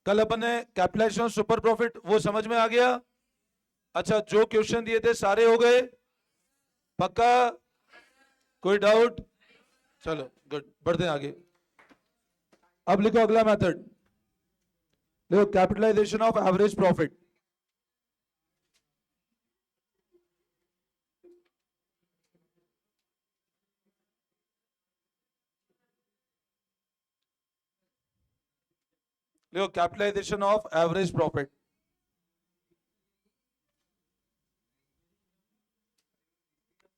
कल अपन ने capitalisation super profit वो समझ में आ गया। अच्छा, जो क्वेश्चन दिए थे सारे हो गए, पक्का? कोई डाउट? चलो गुड, बढ़ते हैं आगे। अब लिखो अगला मेथड, देखो कैपिटलाइजेशन ऑफ एवरेज प्रॉफिट। देखो कैपिटलाइजेशन ऑफ एवरेज प्रॉफिट।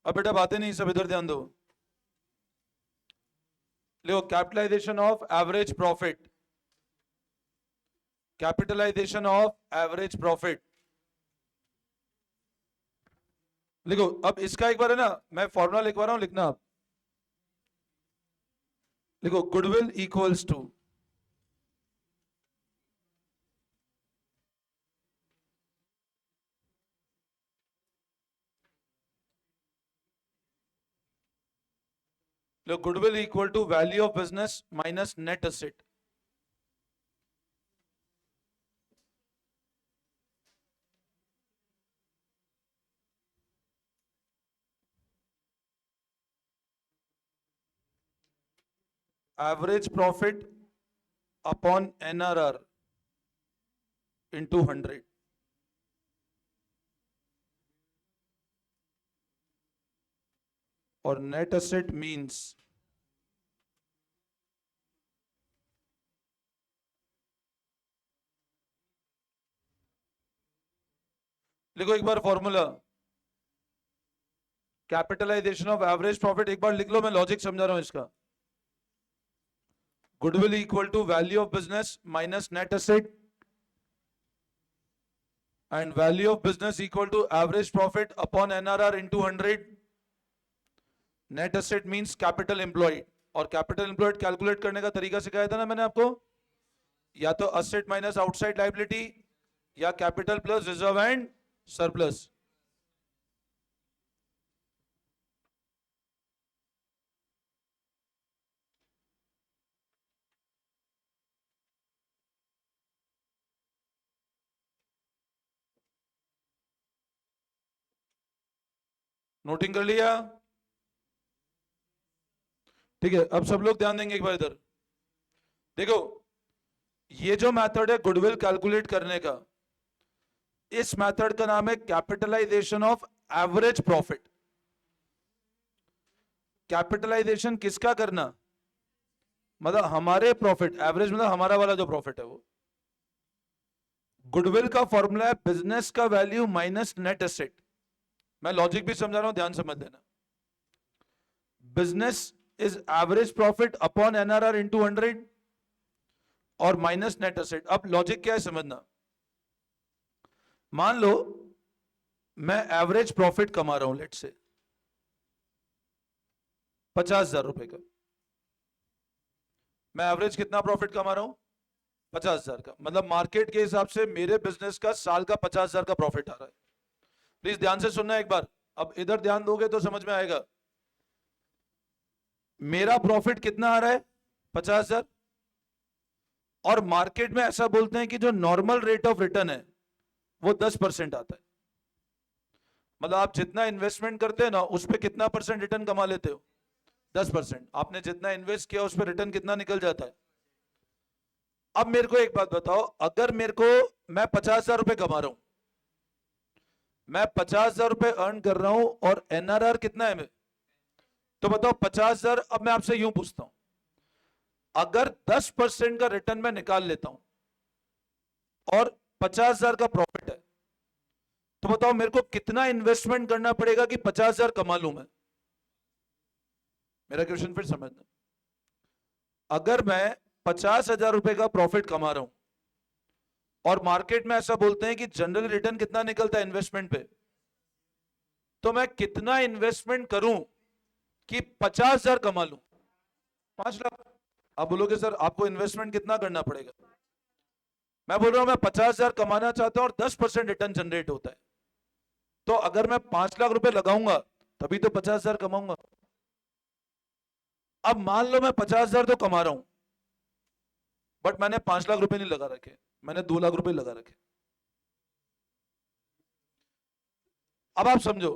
अब बेटा बातें नहीं, सब इधर ध्यान दो। देखो capitalisation of average profit, capitalisation of average profit. लिखो अब इसका एक बार है ना, मैं फॉर्मूला लिखवा रहा हूं, लिखना आप। लिखो गुडविल इक्वल्स टू, लो goodwill equal to value of business minus net asset. Average profit upon NRR into 100। और नेट एसेट मींस लिखो एक बार formula, capitalisation of average profit एक बार लिख लो, मैं लॉजिक समझा रहा हूं इसका। Goodwill equal to value of business minus net asset and value of business equal to average profit upon NRR into 100। Net asset means capital employed, और capital employed calculate करने का तरीका सिखाया था ना मैंने आपको, या तो असेट माइनस आउटसाइड लायबिलिटी, या capital plus reserve and surplus. Noting कर लिया? ठीक है, अब सब लोग ध्यान देंगे एक बार इधर। देखो ये जो मेथड है गुडविल कैलकुलेट करने का, इस मेथड का नाम है कैपिटलाइजेशन ऑफ एवरेज प्रॉफिट। कैपिटलाइजेशन किसका करना? मतलब हमारे प्रॉफिट, एवरेज मतलब हमारा वाला जो प्रॉफिट है वो। गुडविल का फॉर्मूला है बिजनेस का वैल्यू माइनस नेट एसेट। मैं लॉजिक भी समझा रहा हूं, ध्यान समझ लेना। Business is average profit upon NRR into 100 और माइनस नेट एसेट। अब लॉजिक क्या है समझना। मान लो मैं एवरेज प्रॉफिट कमा रहा हूं, लेट से 50,000 रुपए का। मैं एवरेज कितना प्रॉफिट कमा रहा हूं? 50,000 का। मतलब मार्केट के हिसाब से मेरे बिजनेस का साल का 50,000 का प्रॉफिट आ रहा है। प्लीज ध्यान से सुनना एक बार, अब इधर ध्यान दोगे तो समझ में आएगा। मेरा प्रॉफिट कितना आ रहा है? 50,000। और मार्केट में ऐसा बोलते हैं कि जो नॉर्मल रेट ऑफ रिटर्न है वो 10% आता है। मतलब आप जितना इन्वेस्टमेंट करते हैं ना उस पर कितना परसेंट रिटर्न कमा लेते हो? 10%। आपने जितना इन्वेस्ट किया उस पर रिटर्न कितना निकल जाता है? अब मेरे को एक बात बताओ, अगर मेरे को, मैं 50,000 रुपए कमा रहा हूं, मैं 50,000 रुपए अर्न कर रहा हूं और एनआरआर कितना है? तो बताओ 50,000। अब मैं आपसे यूं पूछता हूं, अगर 10% का रिटर्न मैं निकाल लेता हूं और 50,000 का प्रॉफिट है, तो बताओ मेरे को कितना इन्वेस्टमेंट करना पड़ेगा कि 50,000 कमा लूं मैं? मेरा क्वेश्चन फिर समझना। अगर मैं 50,000 रुपए का प्रॉफिट कमा रहा हूं और मार्केट में ऐसा बोलते हैं कि जनरल रिटर्न कितना निकलता है इन्वेस्टमेंट पे, तो मैं कितना इन्वेस्टमेंट करूं कि 50,000 कमा लूं? 5 लाख। आप बोलोगे सर आपको इन्वेस्टमेंट कितना करना पड़ेगा? मैं बोल रहा हूं मैं 50,000 कमाना चाहता हूं और 10% रिटर्न जनरेट होता है, तो अगर मैं 5 लाख रुपए लगाऊंगा तभी तो 50,000 कमाऊंगा। अब मान लो मैं 50,000 तो कमा रहा हूं, बट मैंने 5 लाख रुपए नहीं लगा रखे, मैंने 2 लाख रुपए लगा रखे। अब आप समझो,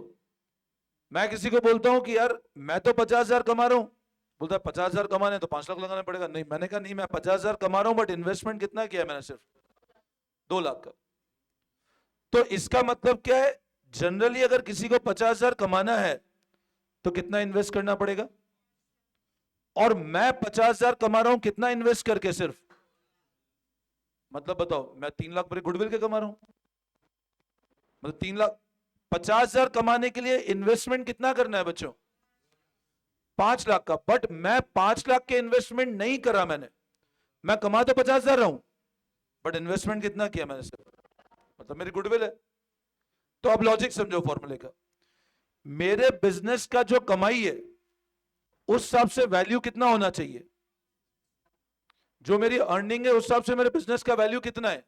मैं किसी को बोलता हूं कि यार मैं तो 50,000 कमा रहा हूं, बोलता है 50,000 कमाने तो 5 लाख लगाना पड़ेगा। नहीं, मैंने कहा नहीं, मैं 50,000 कमा रहा हूं बट इन्वेस्टमेंट कितना किया मैंने, सिर्फ 2 लाख का। तो इसका मतलब क्या है, जनरली अगर किसी को 50,000 कमाना है तो कितना इन्वेस्ट करना पड़ेगा, और मैं 50,000 कमा रहा हूं कितना इन्वेस्ट करके, सिर्फ मतलब बताओ, मैं 3 लाख मेरे गुडविल के कमा रहा हूं, मतलब 3 लाख। 50,000 कमाने के लिए इन्वेस्टमेंट कितना करना है बच्चों, 5 लाख का। बट मैं 5 लाख के इन्वेस्टमेंट नहीं करा मैंने, मैं कमा तो 50,000 रहा हूं बट इन्वेस्टमेंट कितना किया मैंने, सिर्फ मतलब मेरी गुडविल है। तो अब लॉजिक समझो फॉर्मूले का, मेरे बिजनेस का जो कमाई है उस हिसाब से वैल्यू कितना होना चाहिए, जो मेरी अर्निंग है उस हिसाब से मेरे बिजनेस का वैल्यू कितना है,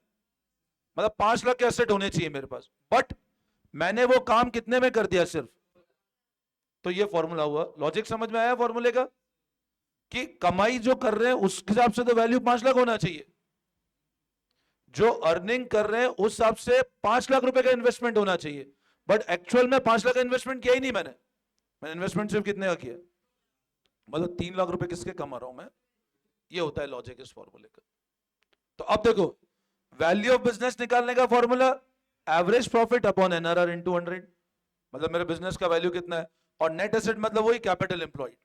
मतलब 5 लाख के एसेट होने चाहिए मेरे पास। बट मैंने वो काम कितने में कर दिया, सिर्फ। तो ये फॉर्मूला हुआ, लॉजिक समझ में आया फॉर्मूले का, कि कमाई जो कर रहे हैं उस हिसाब से तो वैल्यू 5 लाख होना चाहिए, जो अर्निंग कर रहे हैं उस हिसाब से 5 लाख रुपए का इन्वेस्टमेंट होना चाहिए। बट एक्चुअल में 5 लाख का इन्वेस्टमेंट किया ही नहीं मैंने इन्वेस्टमेंट सिर्फ कितने का किया, मतलब 3 लाख रुपए किसके कमा रहा हूं मैं। ये होता है लॉजिक इस फॉर्मूले का। तो अब देखो, वैल्यू ऑफ बिजनेस निकालने का formula, average profit upon NRR into 100, मतलब मेरे बिजनेस का वैल्यू कितना है। और नेट एसेट मतलब वही कैपिटल एम्प्लॉयड,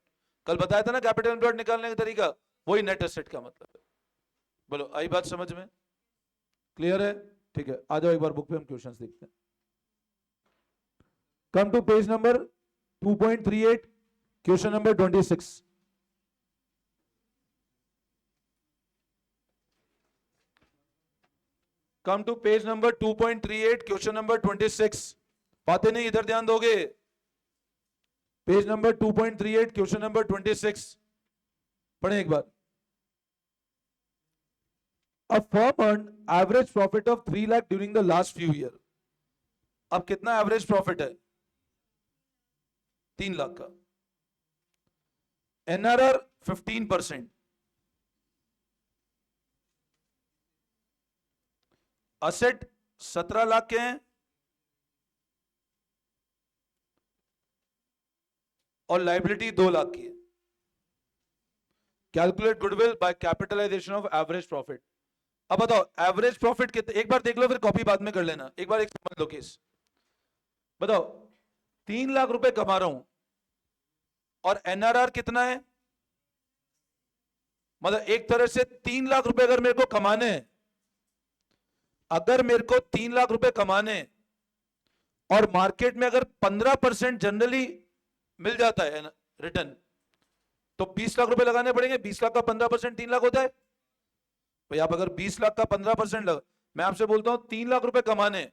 कल बताया था ना कैपिटल एम्प्लॉयड निकालने का तरीका, वही नेट एसेट का मतलब है। बोलो, आई बात समझ में, क्लियर है? ठीक है, आ जाओ एक बार बुक पे हम क्वेश्चंस देखते हैं। Come to page number 2.38, question number 26। Come to page number 2.38, question number 26। बातें नहीं, इधर ध्यान दोगे। पेज नंबर 2.38, क्वेश्चन नंबर 26, पढ़े एक बार। A firm earned average profit of 3 lakh during the last few year। अब कितना एवरेज प्रॉफिट है, 3 लाख का। एनआरआर 15%, असेट 17 लाख के हैं, और लाइबिलिटी 2 लाख की है। Calculate goodwill by capitalisation of average profit. अब बताओ एवरेज प्रॉफिट कितने, एक बार देख लो फिर कॉपी बाद में कर लेना, एक बार एक समझ लो केस। बताओ 3 लाख रुपए कमा रहा हूं और एनआरआर कितना है, मतलब एक तरह से 3 लाख रुपए अगर मेरे को कमाने हैं, अगर मेरे को 3 लाख रुपए कमाने हैं, और मार्केट में अगर 15% जनरली मिल जाता है रिटर्न, तो 20 लाख रुपए लगाने पड़ेंगे। 20 लाख का 15% 3 लाख होता है भाई। आप अगर 20 लाख का 15% लगा, मैं आपसे बोलता हूं 3 लाख रुपए कमाने हैं,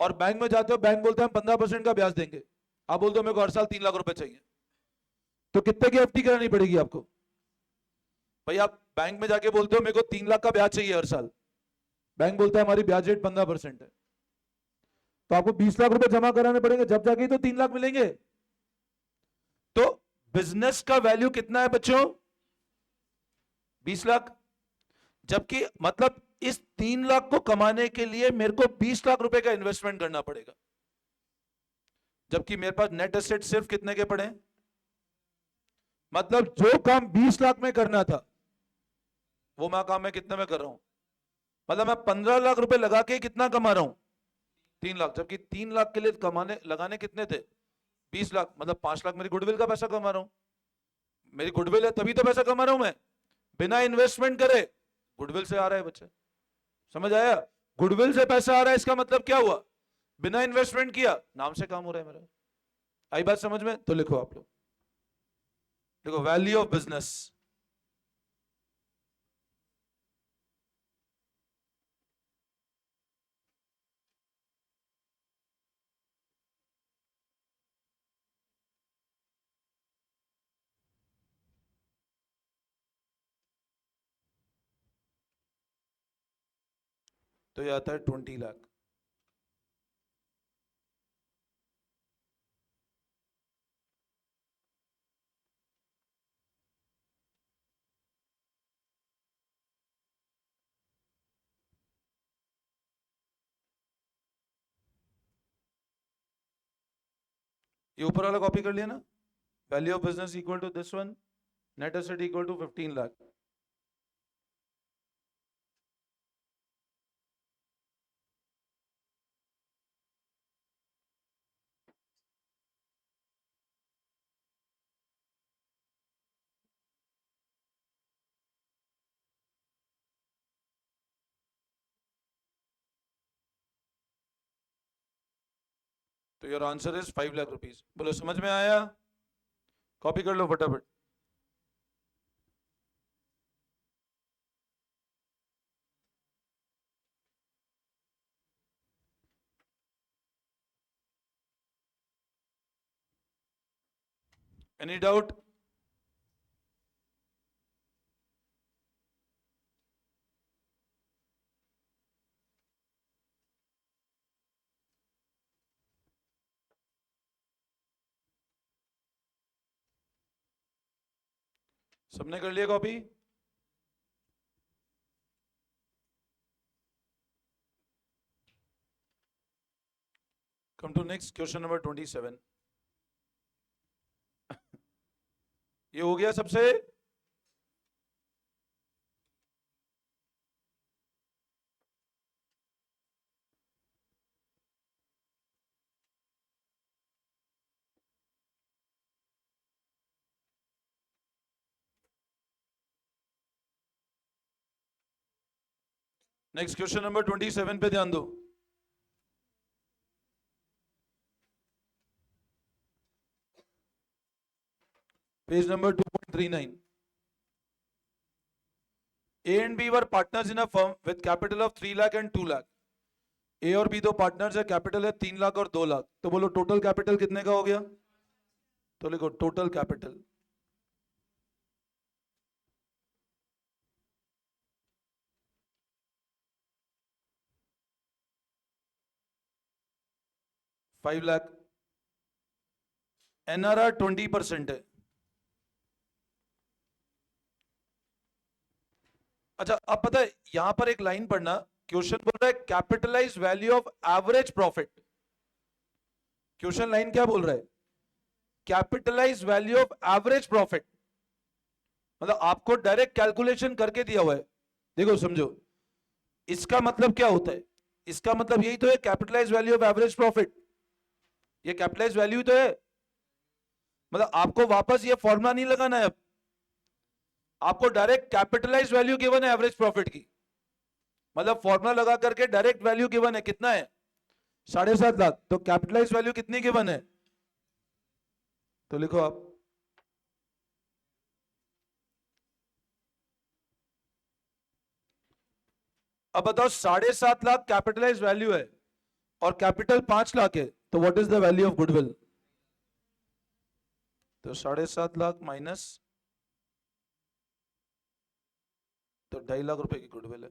और बैंक में जाते हो, बैंक बोलते हैं हम 15% का ब्याज देंगे, आप बोलते हो मेरे को हर साल 3 लाख रुपए चाहिए, तो कितने की एफडी करानी पड़ेगी आपको भाई। आप बैंक में जाके बोलते हो मेरे को 3 लाख का ब्याज चाहिए हर साल, बैंक बोलता है हमारी ब्याज रेट 15% है, तो आपको 20 लाख रुपए जमा कराने पड़ेंगे, जब जाके तो 3 लाख मिलेंगे। तो बिजनेस का वैल्यू कितना है बच्चों, 20 लाख। जबकि मतलब इस 3 लाख को कमाने के लिए मेरे को 20 लाख रुपए का इन्वेस्टमेंट करना पड़ेगा, जबकि मेरे पास नेट एसेट सिर्फ कितने के पड़े हैं, मतलब जो काम 20 लाख में करना था वो मैं काम मैं कितने में कर रहा हूं, मतलब मैं 15 लाख रुपए लगा के कितना कमा रहा हूं, 3 लाख। जबकि 3 लाख के लिए कमाने लगाने कितने थे, 20 लाख, मतलब 5 लाख मेरी गुडविल का पैसा कमा रहा हूं। मेरी गुडविल है तभी तो पैसा कमा रहा हूं मैं, बिना इन्वेस्टमेंट करे गुडविल से आ रहा है बच्चे, समझ आया? गुडविल से पैसा आ रहा है इसका मतलब क्या हुआ, बिना इन्वेस्टमेंट किया नाम से काम हो रहा है मेरा। आई बात समझ में? तो लिखो आप लोग, देखो वैल्यू ऑफ बिजनेस, तो ये आता है 20 लाख। ये ऊपर वाला कॉपी कर लिया ना, value of business equal to this one, net asset equal to 15 lakh. तो your answer is 5 lakh rupees. बोलो समझ में आया? कॉपी कर लो फटाफट। Any doubt? सबने कर लिया copy? Come to next question number 27। ये हो गया सबसे? नेक्स्ट क्वेश्चन नंबर 27 पे ध्यान दो। Page number 2.39। A and B were partners in a firm with capital of 3 lakh and 2 lakh। ए और बी दो पार्टनर्स है, कैपिटल है 3 लाख और 2 लाख। तो बोलो टोटल कैपिटल कितने का हो गया? तो लिखो टोटल कैपिटल। ₹5 लाख। एनआरआर 20% है। अच्छा अब पता है यहां पर एक लाइन पढ़ना, क्वेश्चन बोल रहा है capitalise value of average profit. Question line क्या बोल रहा है? Capitalise value of average profit. मतलब आपको डायरेक्ट कैलकुलेशन करके दिया हुआ है। देखो समझो, इसका मतलब क्या होता है? इसका मतलब यही तो है capitalise value of average profit. ये कैपिटलाइज वैल्यू तो है। मतलब आपको वापस ये फॉर्मूला नहीं लगाना है अब, आपको डायरेक्ट कैपिटलाइज वैल्यू गिवन है एवरेज प्रॉफिट की। मतलब फॉर्मूला लगा करके डायरेक्ट वैल्यू गिवन है, कितना है? 7.5 लाख। तो कैपिटलाइज वैल्यू कितनी गिवन है? तो लिखो आप। अब बताओ 7.5 लाख कैपिटलाइज वैल्यू है और कैपिटल 5 लाख है, तो what is the value of goodwill? तो 7.5 लाख माइनस, तो 2.5 लाख रुपए की गुडविल है।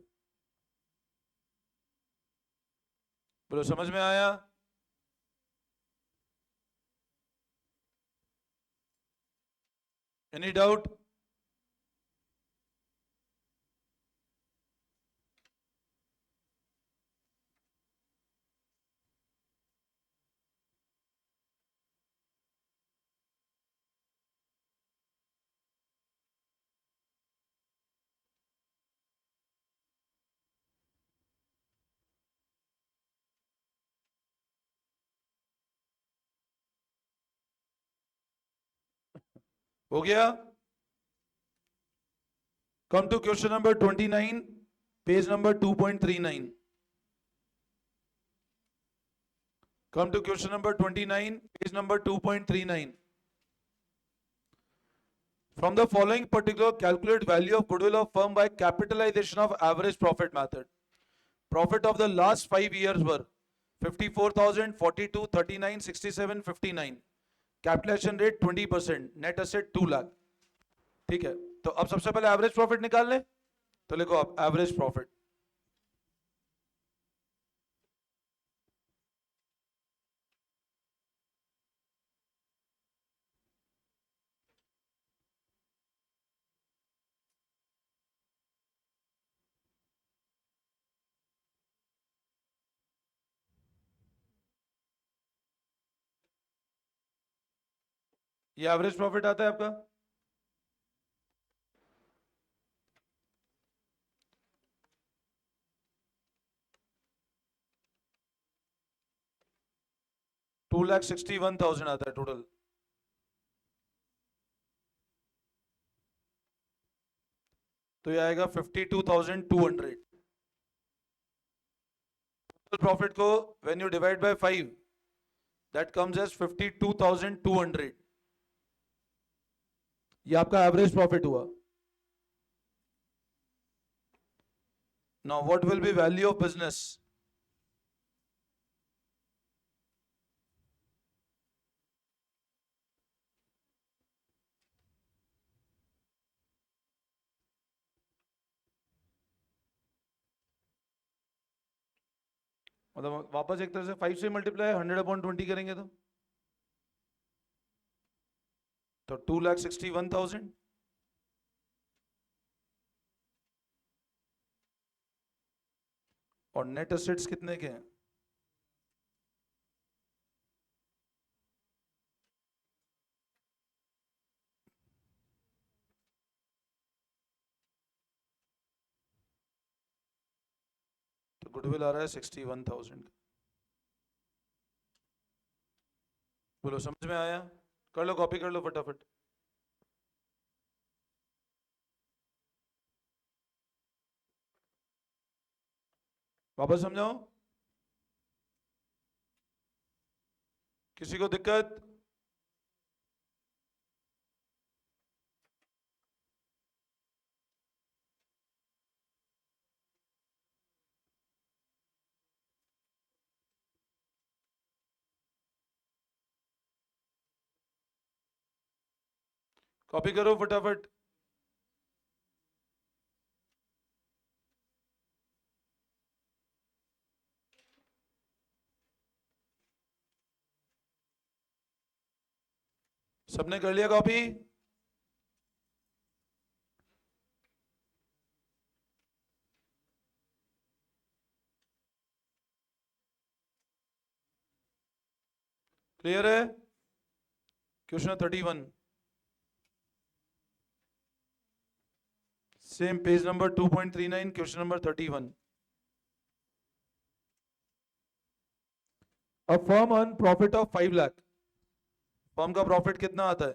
बोलो समझ में आया? Any doubt? हो गया? Come to question number 29, page number 2.39। Come to question number 29, page number 2.39. From the following particular, calculate value of goodwill of firm by capitalization of average profit method. Profit of the last 5 years were 54,000, 42, 39, 67, 59. Capitalization rate 20%, net asset 2 lakh. ठीक है, तो अब सबसे पहले average profit निकाल लें। तो लिखो आप एवरेज प्रॉफिट। ये एवरेज प्रॉफिट आता है आपका। $2,61,000 आता है टोटल। तो ये आएगा 52,200। टोटल प्रॉफिट को when you divide by 5 that comes as 52,200। ये आपका एवरेज प्रॉफिट हुआ। Now what will be value of business? मतलब वापस एक तरह से 5 से मल्टीप्लाई 100/20 करेंगे तो 2,61,000। और नेट एसेट्स कितने के हैं? तो गुडविल आ रहा है 61,000। बोलो समझ में आया? कर लो, कॉपी कर लो फटाफट। वापस समझाओ, किसी को दिक्कत? कॉपी करो फटाफट। सबने कर लिया कॉपी? क्लियर है? Question 31, same page number 2.39, question number 31। A firm earn profit of 5 lakh. Firm का प्रॉफिट कितना आता है?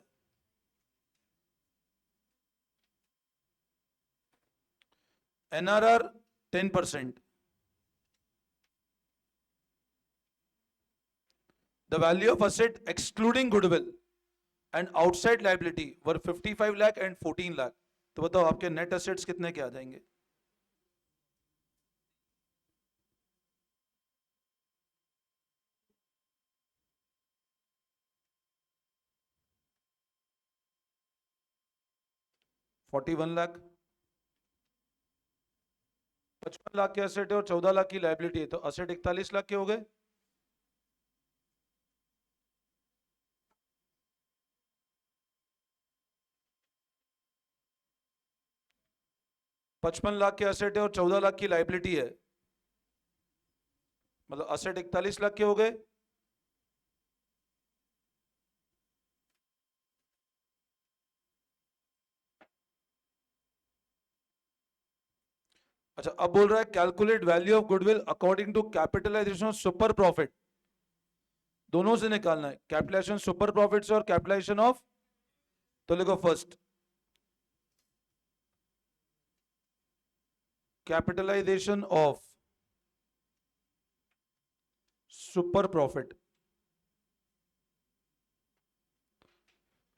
NRR 10%। The value of asset excluding goodwill and outside liability were 55 lakh and 14 lakh. तो बताओ आपके नेट असेट्स कितने के आ जाएंगे? $41 लाख। 55 लाख के असेट है और 14 लाख की लाइबिलिटी है, तो असेट 41 लाख के हो गए। $55 लाख के असेट है और 14 लाख की लाइबिलिटी है, मतलब असेट 41 लाख के हो गए। अच्छा, अब बोल रहा है calculate value of goodwill according to capitalisation super profit. दोनों से निकालना है, कैपिटलाइजेशन सुपर प्रॉफिट से और कैपिटलाइजेशन ऑफ। तो लिखो first capitalisation of super profit.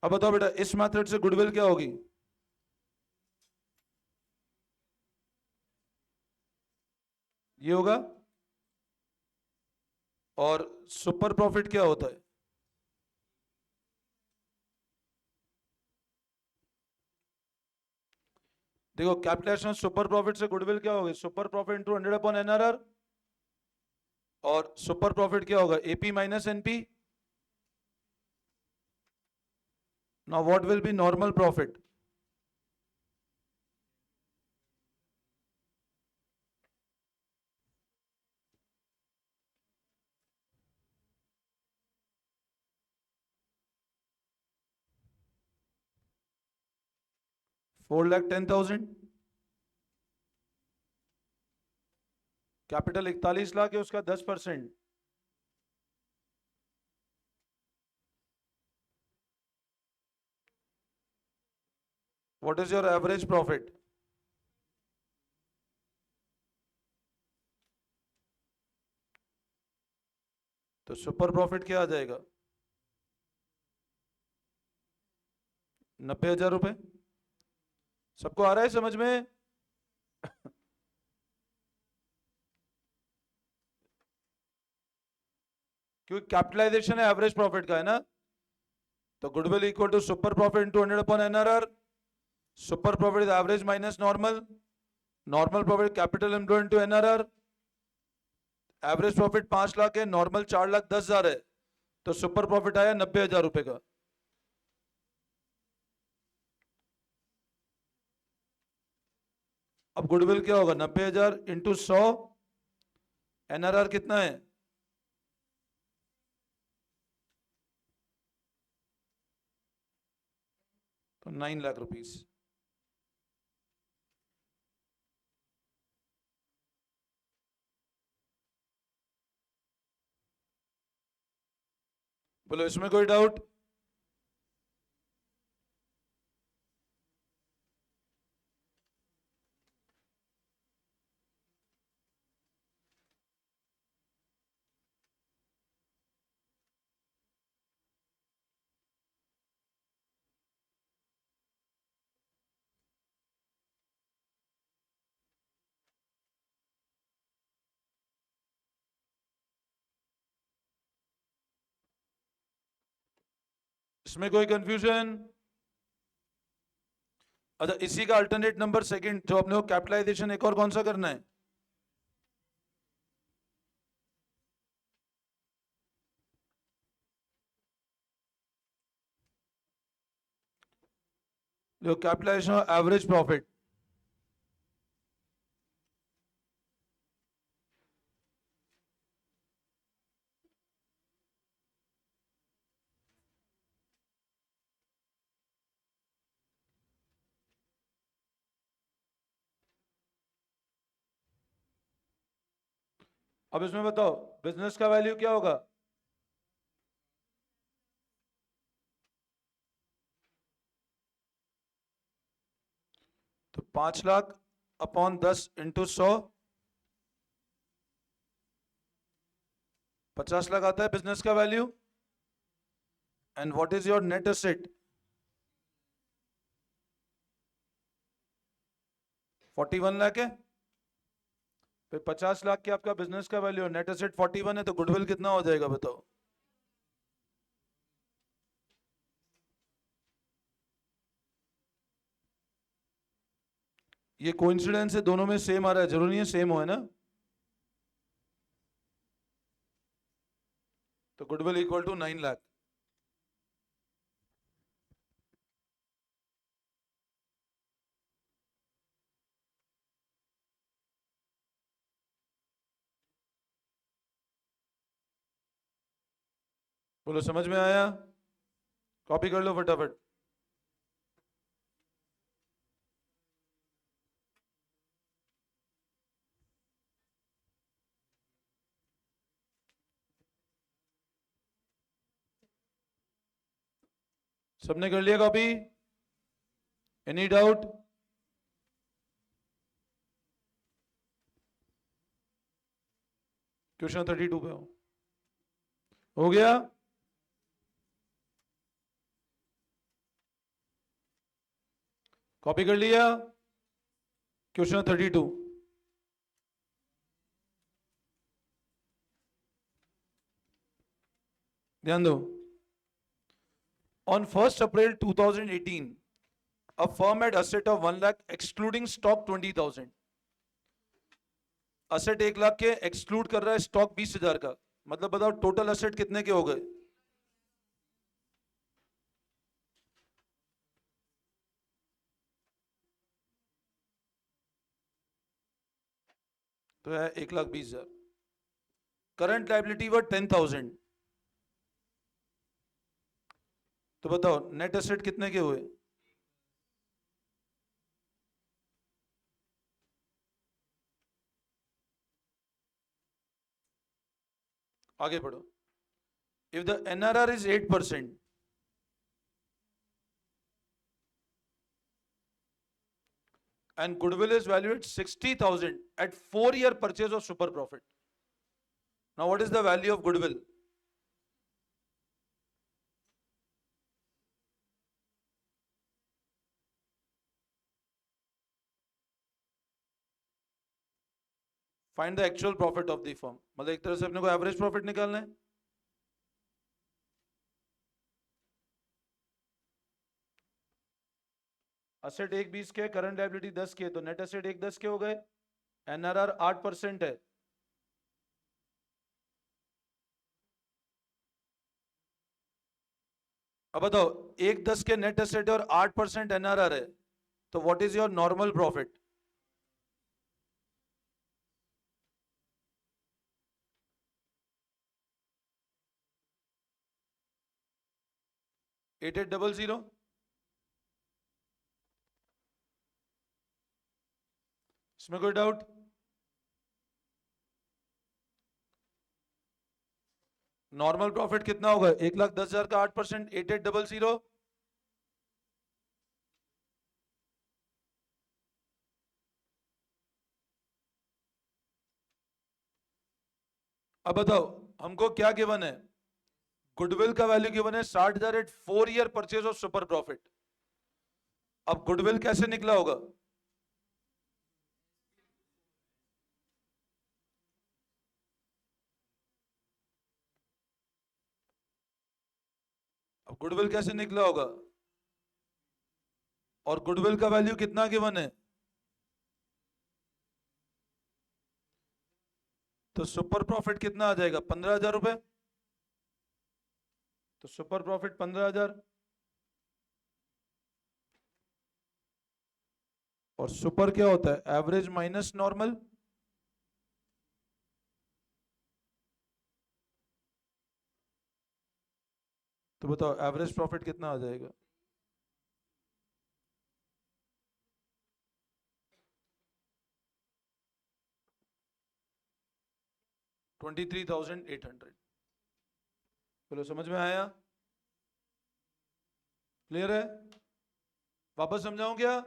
अब बताओ बेटा, इस मेथड से गुडविल क्या होगी? ये होगा। और सुपर प्रॉफिट क्या होता है? देखो, कैपिटलाइजेशन सुपर प्रॉफिट से गुडविल क्या होगी? Super profit into 100/NRR। और सुपर प्रॉफिट क्या होगा? AP minus NP. Now what will B normal profit? 4,10,000, capital 41 lakh है, उसका 10%, what is your average profit? तो सुपर प्रॉफिट क्या आ जाएगा? 90,000 रुपए। सबको आ रहा है समझ में? क्योंकि कैपिटलाइजेशन है एवरेज प्रॉफिट का, है ना? तो goodwill equal to super profit into 100 upon NRR. Super profit is average minus normal, normal profit capital employed into NRR. Average profit 5 lakh है, नॉर्मल 4,10,000 है, तो सुपर प्रॉफिट आया 90,000 रुपए का। अब गुडविल क्या होगा? 90,000 इंटू 100, एनआरआर कितना है? तो 9 लाख रुपीस। बोलो इसमें कोई डाउट? इसमें कोई कंफ्यूजन? अच्छा, इसी का अल्टरनेट नंबर सेकंड जो अपने को कैपिटलाइजेशन एक और कौन सा करना है? जो कैपिटलाइजेशन एवरेज प्रॉफिट। अब इसमें बताओ बिजनेस का वैल्यू क्या होगा? तो 5 लाख अपॉन 10 इंटू 100, 50 लाख आता है बिजनेस का value. And what is your net asset? 41 lakh है। फिर 50 लाख के आपका बिजनेस का वैल्यू, नेट एसेट 41 है, तो गुडविल कितना हो जाएगा बताओ? ये कोइंसिडेंस है, दोनों में सेम आ रहा है, जरूरी नहीं है सेम हो, है ना? तो गुडविल इक्वल टू 9 लाख। बोलो समझ में आया? कॉपी कर लो फटाफट। सबने कर लिया कॉपी? Any doubt? क्वेश्चन 32 पे हो गया? कॉपी कर लिया? क्वेश्चन 32। ध्यान दो। On 1st April 2018, a firm had asset of 1 lakh excluding stock 20,000। Asset 1 lakh के, एक्सक्लूड कर रहा है स्टॉक 20,000 का, मतलब बताओ टोटल असेट कितने के हो गए? तो है 1,20,000। करंट लाइबिलिटी वर 10,000। तो बताओ नेट एसेट कितने के हुए? आगे पढ़ो. If the NRR is 8% and goodwill is valued at 60,000 at 4-year purchase of super profit. Now what is the value of goodwill? Find the actual profit of the firm. मतलब एक तरह से अपने को एवरेज प्रॉफिट निकालना है. Asset 1 20 के, current liability 10 के, तो नेट असेट 1 10 के हो गए. एनआरआर 8% है. अब बताओ, 1 10 के नेट असेट है और 8% एनआरआर है, तो what is your normal profit? At 800. इसमें कोई डाउट? नॉर्मल प्रॉफिट कितना होगा? 1,10,000 का 8%, 8800. अब बताओ, हमको क्या गिवन है? गुडविल का वैल्यू गिवन है 60,000 at 4-year purchase of super profit. अब गुडविल कैसे निकला होगा? अब गुडविल कैसे निकला होगा? और गुडविल का वैल्यू कितना गिवन है? तो सुपर प्रॉफिट कितना आ जाएगा? 15,000 रुपए. तो सुपर प्रॉफिट 15,000. और सुपर क्या होता है? Average minus normal. तो बताओ एवरेज प्रॉफिट कितना आ जाएगा? $23,800. बोलो समझ में आया? क्लियर है? वापस समझाऊं क्या?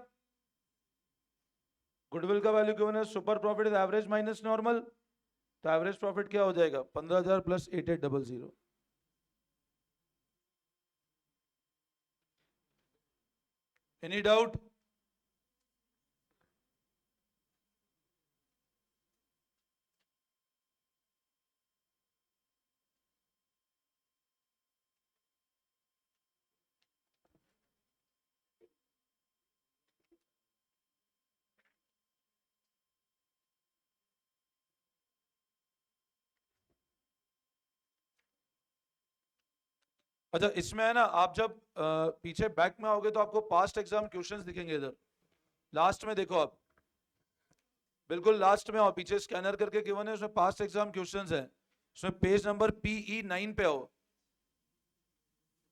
गुडविल का वैल्यू क्यों है? Super profit is average minus normal. तो एवरेज प्रॉफिट क्या हो जाएगा? 15,000 प्लस 8800. Any doubt? अच्छा, इसमें है ना, आप जब पीछे बैक में आओगे तो आपको पास्ट एग्जाम क्वेश्चंस दिखेंगे. इधर लास्ट में देखो आप, बिल्कुल लास्ट में आओ, पीछे स्कैनर करके गिवन है, उसमें पास्ट एग्जाम क्वेश्चंस है. उसमें पेज नंबर PE9 पे आओ.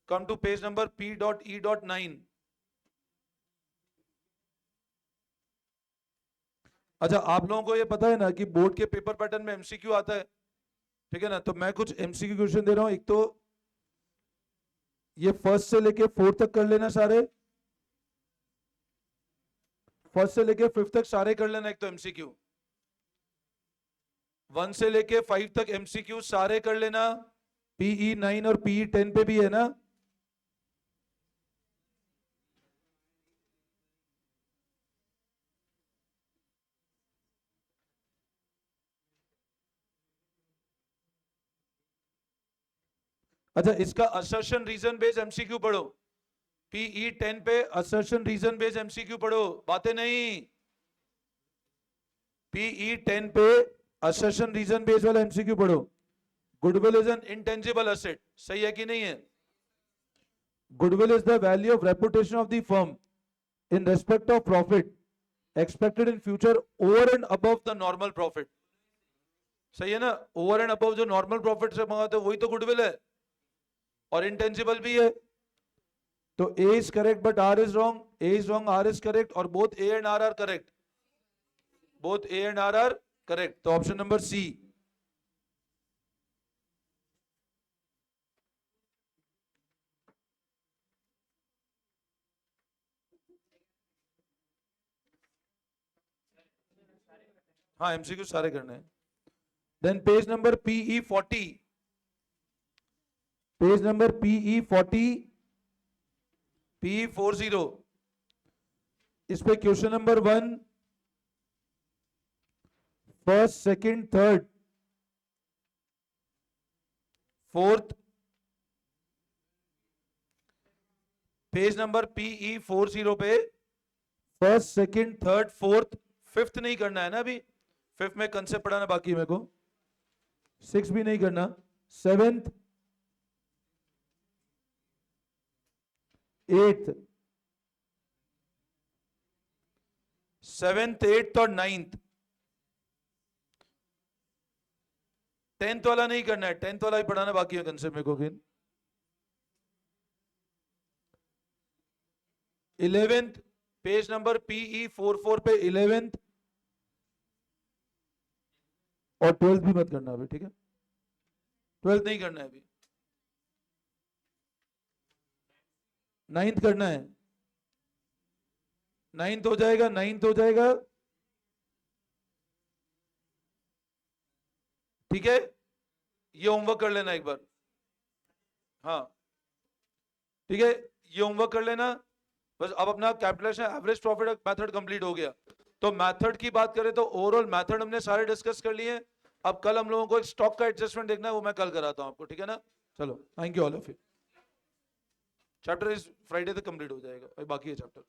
Come to page number P.E.9. अच्छा, आप लोगों को ये पता है ना कि बोर्ड के पेपर पैटर्न में MCQ आता है, ठीक है ना? तो मैं कुछ MCQ क्वेश्चन दे रहा हूं. एक तो ये फर्स्ट से लेके फोर्थ तक कर लेना सारे. फर्स्ट से लेके फिफ्थ तक सारे कर लेना. एक तो MCQ 1 से लेके 5 तक MCQ सारे कर लेना. PE9 और PE10 पे भी है ना. अच्छा, इसका असर्शन रीजन बेस्ड MCQ पढ़ो. PE10 पे असर्शन रीजन बेस्ड MCQ पढ़ो. बातें नहीं. PE10 पे असर्शन रीजन बेस्ड वाला MCQ पढ़ो. Goodwill is an intangible asset. सही है कि नहीं है? Goodwill is the value of reputation of the firm in respect of profit expected in future over and above the normal profit. सही है ना? ओवर एंड अबव जो नॉर्मल प्रॉफिट से मंगाते हैं वही तो गुडविल है, और इंटेंजिबल भी है. तो A is correct but R is wrong. A is wrong, R is correct, और both A and R are correct. Both A and R are correct. तो ऑप्शन नंबर C. हाँ एमसीक्यू सारे करने हैं। Then page number PE 40, page number PE 40, PE 40, इस पे question number 1 first second third fourth, page number PE 40 पे first second third fourth, fifth नहीं करना है ना अभी, फिफ्थ में कंसेप्ट पढ़ाना बाकी है मेरे को, सिक्स भी नहीं करना, सेवेंथ एट्थ, सेवेंथ एट्थ और नाइन्थ, टेंथ वाला नहीं करना है, टेंथ वाला भी पढ़ाना बाकी है कंसेप्ट मेरे को फिर। 11th पेज नंबर PE 44 पे 11th, और 12th भी मत करना अभी, ठीक है, 12th नहीं करना है अभी, 9th करना है, 9th हो जाएगा, 9th हो जाएगा, ठीक है, ये होमवर्क कर लेना एक बार, हाँ ठीक है, ये होमवर्क कर लेना बस। अब अपना capitalisation average profit method complete हो गया। तो मेथड की बात करें तो ओवरऑल मेथड हमने सारे डिस्कस कर लिए। अब कल हम लोगों को एक स्टॉक का एडजस्टमेंट देखना है, वो मैं कल कराता हूं आपको, ठीक है ना। चलो thank you all of you. Chapter इस फ्राइडे तक कंप्लीट हो जाएगा, बाकी है चैप्टर।